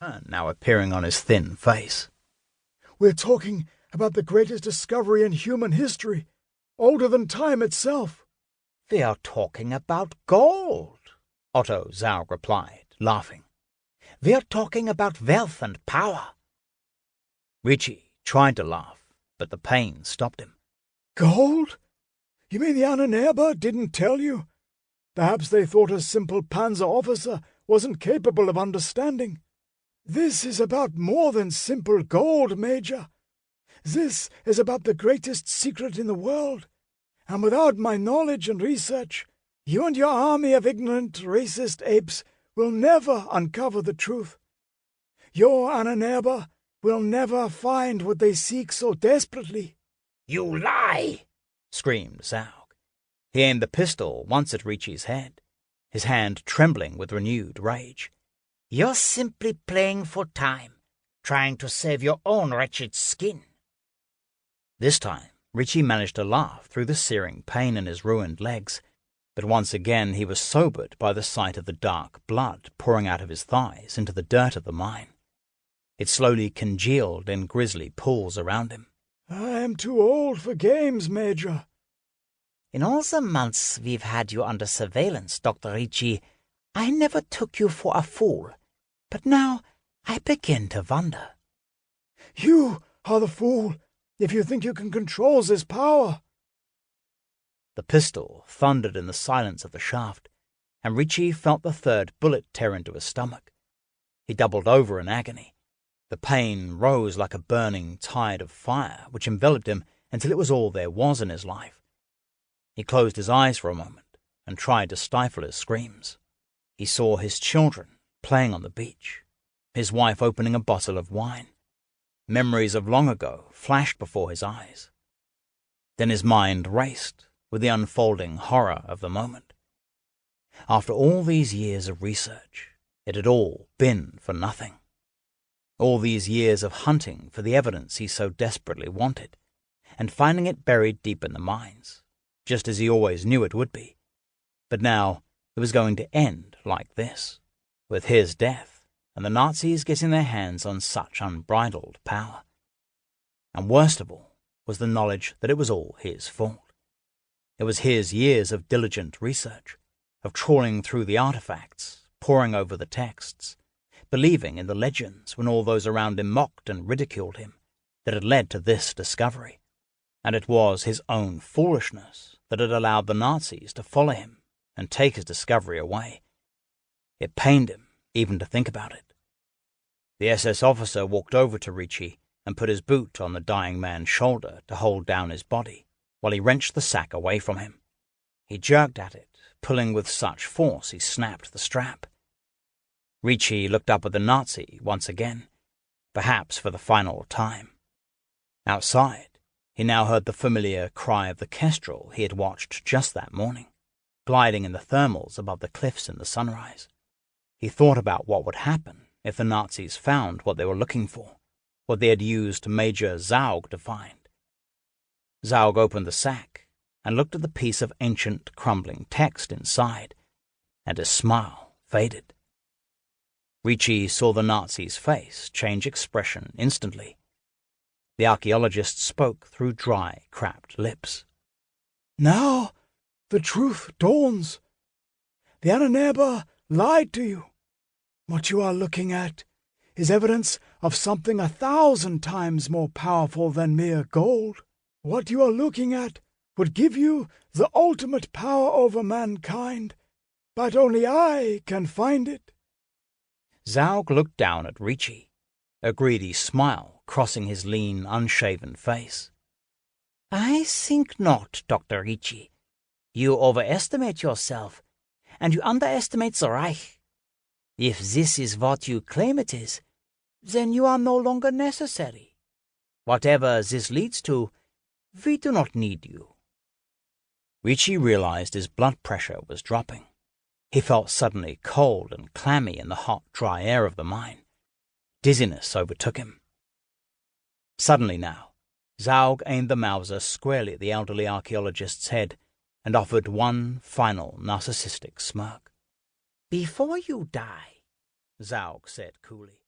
now appearing on his thin face. "We're talking about the greatest discovery in human history, older than time itself." "We are talking about gold," Otto Zaug replied, laughing. "We are talking about wealth and power." Ricci tried to laugh, but the pain stopped him. "Gold? You mean the Ahnenerbe didn't tell you? Perhaps they thought a simple panzer officer wasn't capable of understanding. This is about more than simple gold, Major. This is about the greatest secret in the world, and without my knowledge and research, you and your army of ignorant, racist apes will never uncover the truth. Your Ahnenerbe will never find what they seek so desperately." "You lie!" screamed Zaug. He aimed the pistol once at Ricci's head, his hand trembling with renewed rage. "You're simply playing for time, trying to save your own wretched skin." This time, Ricci managed to laugh through the searing pain in his ruined legs, but once again he was sobered by the sight of the dark blood pouring out of his thighs into the dirt of the mine. It slowly congealed in grisly pools around him. "I am too old for games, Major." "In all the months we've had you under surveillance, Dr. Ricci, I never took you for a fool. But now I begin to wonder." "You are the fool if you think you can control this power." The pistol thundered in the silence of the shaft, and Ricci felt the third bullet tear into his stomach. He doubled over in agony. The pain rose like a burning tide of fire, which enveloped him until it was all there was in his life. He closed his eyes for a moment and tried to stifle his screams. He saw his children playing on the beach, his wife opening a bottle of wine. Memories of long ago flashed before his eyes. Then his mind raced with the unfolding horror of the moment. After all these years of research, it had all been for nothing. All these years of hunting for the evidence he so desperately wanted, and finding it buried deep in the mines, just as he always knew it would be. But now it was going to end like this, with his death and the Nazis getting their hands on such unbridled power. And worst of all was the knowledge that it was all his fault. It was his years of diligent research, of trawling through the artifacts, poring over the texts, believing in the legends when all those around him mocked and ridiculed him, that had led to this discovery. And it was his own foolishness that had allowed the Nazis to follow him and take his discovery away. It pained him even to think about it. The SS officer walked over to Ricci and put his boot on the dying man's shoulder to hold down his body, while he wrenched the sack away from him. He jerked at it, pulling with such force he snapped the strap. Ricci looked up at the Nazi once again, perhaps for the final time. Outside, he now heard the familiar cry of the kestrel he had watched just that morning, gliding in the thermals above the cliffs in the sunrise. He thought about what would happen if the Nazis found what they were looking for, what they had used Major Zaug to find. Zaug opened the sack and looked at the piece of ancient, crumbling text inside, and his smile faded. Ricci saw the Nazi's face change expression instantly. The archaeologist spoke through dry, cracked lips. "Now the truth dawns. The Ahnenerbe lied to you. What you are looking at is evidence of something 1,000 times more powerful than mere gold. What you are looking at would give you the ultimate power over mankind, but only I can find it." Zaug looked down at Ricci, a greedy smile crossing his lean, unshaven face. "I think not, Dr. Ricci. You overestimate yourself, and you underestimate the Reich. If this is what you claim it is, then you are no longer necessary. Whatever this leads to, we do not need you." Ricci realized his blood pressure was dropping. He felt suddenly cold and clammy in the hot, dry air of the mine. Dizziness overtook him. Suddenly now, Zaug aimed the Mauser squarely at the elderly archaeologist's head and offered one final narcissistic smirk. "Before you die," Zaug said coolly,